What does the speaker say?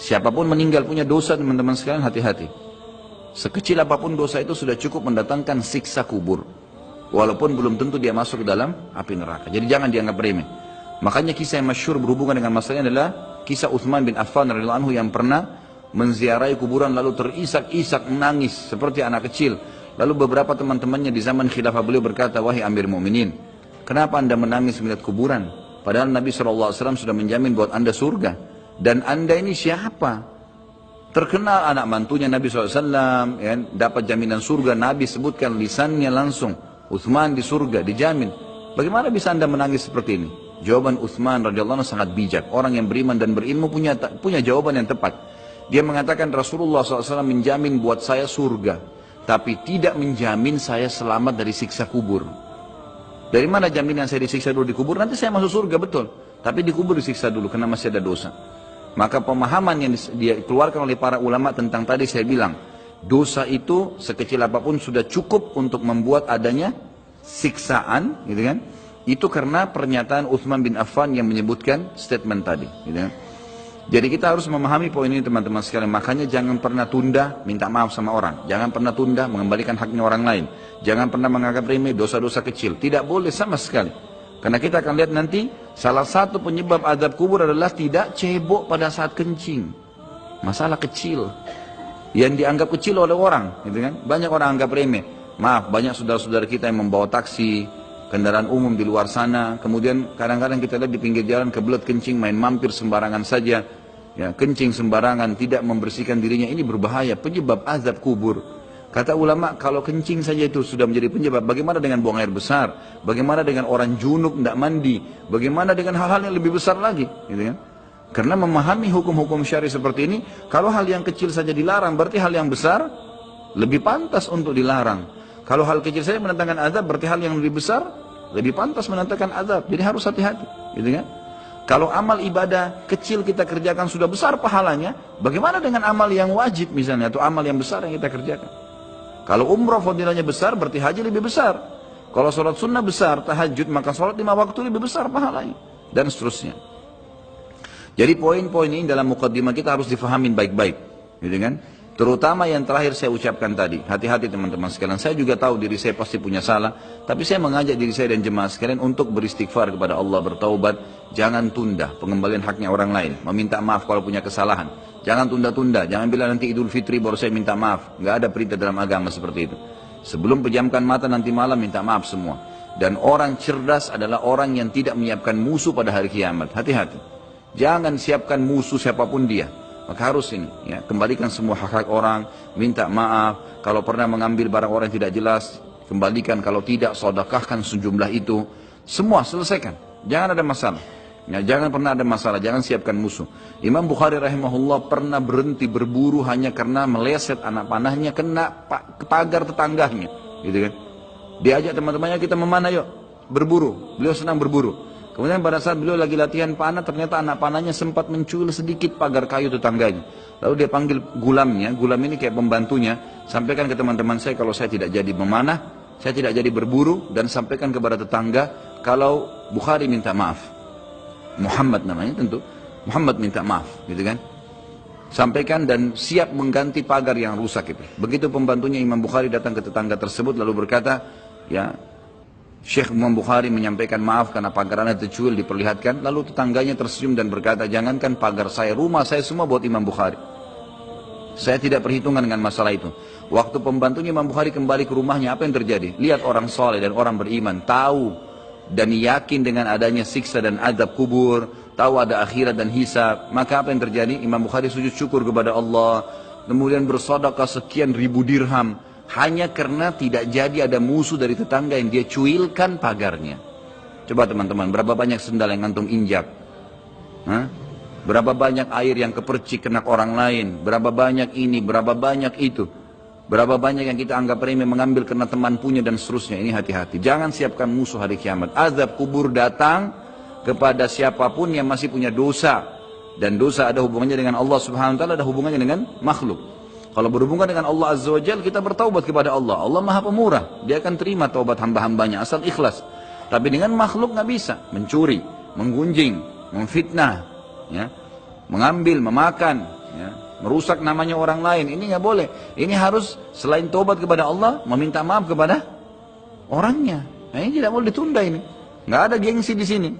Siapapun meninggal punya dosa, teman-teman sekalian, hati-hati. Sekecil apapun dosa itu sudah cukup mendatangkan siksa kubur. Walaupun belum tentu dia masuk ke dalam api neraka. Jadi jangan dianggap remeh. Makanya kisah yang masyhur berhubungan dengan masalah ini adalah kisah Utsman bin Affan radhiyallahu anhu yang pernah menziarahi kuburan lalu terisak-isak menangis seperti anak kecil. Lalu beberapa teman-temannya di zaman khilafah beliau berkata, "Wahai Amir Mu'minin, kenapa anda menangis melihat kuburan? Padahal Nabi SAW sudah menjamin buat anda surga. Dan anda ini siapa? Terkenal anak mantunya Nabi SAW, ya, dapat jaminan surga. Nabi sebutkan lisannya langsung, Utsman di surga, dijamin. Bagaimana bisa anda menangis seperti ini?" Jawaban Utsman radhiyallahu anhu sangat bijak. Orang yang beriman dan berilmu punya jawaban yang tepat. Dia mengatakan, Rasulullah SAW menjamin buat saya surga, tapi tidak menjamin saya selamat dari siksa kubur. Dari mana jaminan saya disiksa dulu di kubur? Nanti saya masuk surga, betul. Tapi di kubur disiksa dulu karena masih ada dosa. Maka pemahaman yang dia keluarkan oleh para ulama tentang tadi saya bilang, dosa itu sekecil apapun sudah cukup untuk membuat adanya siksaan, gitu kan? Itu karena pernyataan Utsman bin Affan yang menyebutkan statement tadi, gitu kan? Jadi kita harus memahami poin ini, teman-teman sekalian. Makanya jangan pernah tunda minta maaf sama orang. Jangan pernah tunda mengembalikan haknya orang lain. Jangan pernah menganggap remeh dosa-dosa kecil. Tidak boleh sama sekali. Karena kita akan lihat nanti salah satu penyebab azab kubur adalah tidak cebok pada saat kencing. Masalah kecil yang dianggap kecil oleh orang, gitu kan? Banyak orang anggap remeh. Maaf, banyak saudara-saudara kita yang membawa taksi, kendaraan umum di luar sana, kemudian kadang-kadang kita lihat di pinggir jalan kebelet kencing, main mampir sembarangan saja, ya, kencing sembarangan, tidak membersihkan dirinya. Ini berbahaya, penyebab azab kubur. Kata ulama, kalau kencing saja itu sudah menjadi penyebab, bagaimana dengan buang air besar? Bagaimana dengan orang junub tidak mandi? Bagaimana dengan hal-hal yang lebih besar lagi, gitu kan? Karena memahami hukum-hukum syari seperti ini, kalau hal yang kecil saja dilarang, berarti hal yang besar lebih pantas untuk dilarang. Kalau hal kecil saja mendatangkan azab, berarti hal yang lebih besar lebih pantas mendatangkan azab. Jadi harus hati-hati, gitu kan? Kalau amal ibadah kecil kita kerjakan sudah besar pahalanya, bagaimana dengan amal yang wajib misalnya, atau amal yang besar yang kita kerjakan? Kalau umrah fadilahnya besar, berarti haji lebih besar. Kalau sholat sunnah besar, tahajud, maka sholat 5 waktu lebih besar pahalanya, dan seterusnya. Jadi poin-poin ini dalam mukaddimah kita harus difahamin baik-baik, gitu kan? Terutama yang terakhir saya ucapkan tadi, hati-hati teman-teman sekalian. Saya juga tahu diri saya pasti punya salah, tapi saya mengajak diri saya dan jemaah sekalian untuk beristighfar kepada Allah, bertaubat. Jangan tunda pengembalian haknya orang lain, meminta maaf kalau punya kesalahan. Jangan tunda-tunda, jangan bilang nanti Idul Fitri baru saya minta maaf. Nggak ada perintah dalam agama seperti itu. Sebelum pejamkan mata nanti malam minta maaf semua. Dan orang cerdas adalah orang yang tidak menyiapkan musuh pada hari kiamat. Hati-hati. Jangan siapkan musuh siapapun dia. Maka harus ini, ya, kembalikan semua hak-hak orang, minta maaf. Kalau pernah mengambil barang orang yang tidak jelas, kembalikan. Kalau tidak, sedekahkan sejumlah itu. Semua selesaikan. Jangan ada masalah. Ya, jangan pernah ada masalah, jangan siapkan musuh. Imam Bukhari rahimahullah pernah berhenti berburu hanya karena meleset anak panahnya kena pagar tetangganya, gitu kan? Diajak teman-temannya, kita memanah yuk, berburu. Beliau senang berburu. Kemudian pada saat beliau lagi latihan panah, ternyata anak panahnya sempat mencuil sedikit pagar kayu tetangganya. Lalu dia panggil gulamnya, gulam ini kayak pembantunya, sampaikan ke teman-teman saya kalau saya tidak jadi memanah, saya tidak jadi berburu, dan sampaikan kepada tetangga kalau Bukhari minta maaf. Muhammad namanya tentu, Muhammad minta maaf, gitu kan? Sampaikan dan siap mengganti pagar yang rusak itu. Begitu pembantunya Imam Bukhari datang ke tetangga tersebut lalu berkata, ya, Syekh Imam Bukhari menyampaikan maaf karena pagar Anda tercuil, diperlihatkan. Lalu tetangganya tersenyum dan berkata, jangankan pagar saya, rumah saya semua buat Imam Bukhari. Saya tidak perhitungan dengan masalah itu. Waktu pembantunya Imam Bukhari kembali ke rumahnya, apa yang terjadi? Lihat orang soleh dan orang beriman, tahu dan yakin dengan adanya siksa dan azab kubur, tahu ada akhirat dan hisab. Maka apa yang terjadi? Imam Bukhari sujud syukur kepada Allah, kemudian bersedekah sekian ribu dirham, hanya karena tidak jadi ada musuh dari tetangga yang dia cuilkan pagarnya. Coba teman-teman, berapa banyak sendal yang ngantung injak? Hah? Berapa banyak air yang kepercik kena orang lain? Berapa banyak ini, berapa banyak itu? Berapa banyak yang kita anggap remeh mengambil karena teman punya dan seterusnya. Ini hati-hati. Jangan siapkan musuh hari kiamat. Azab kubur datang kepada siapapun yang masih punya dosa. Dan dosa ada hubungannya dengan Allah subhanahu wa ta'ala, ada hubungannya dengan makhluk. Kalau berhubungan dengan Allah azza wa jalla, kita bertaubat kepada Allah. Allah maha pemurah. Dia akan terima taubat hamba-hambanya asal ikhlas. Tapi dengan makhluk nggak bisa. Mencuri, menggunjing, memfitnah, ya, mengambil, memakan, ya, merusak namanya orang lain, ini nggak boleh. Ini harus selain tobat kepada Allah, meminta maaf kepada orangnya. Nah, ini tidak boleh ditunda ini. Nggak ada gengsi di sini.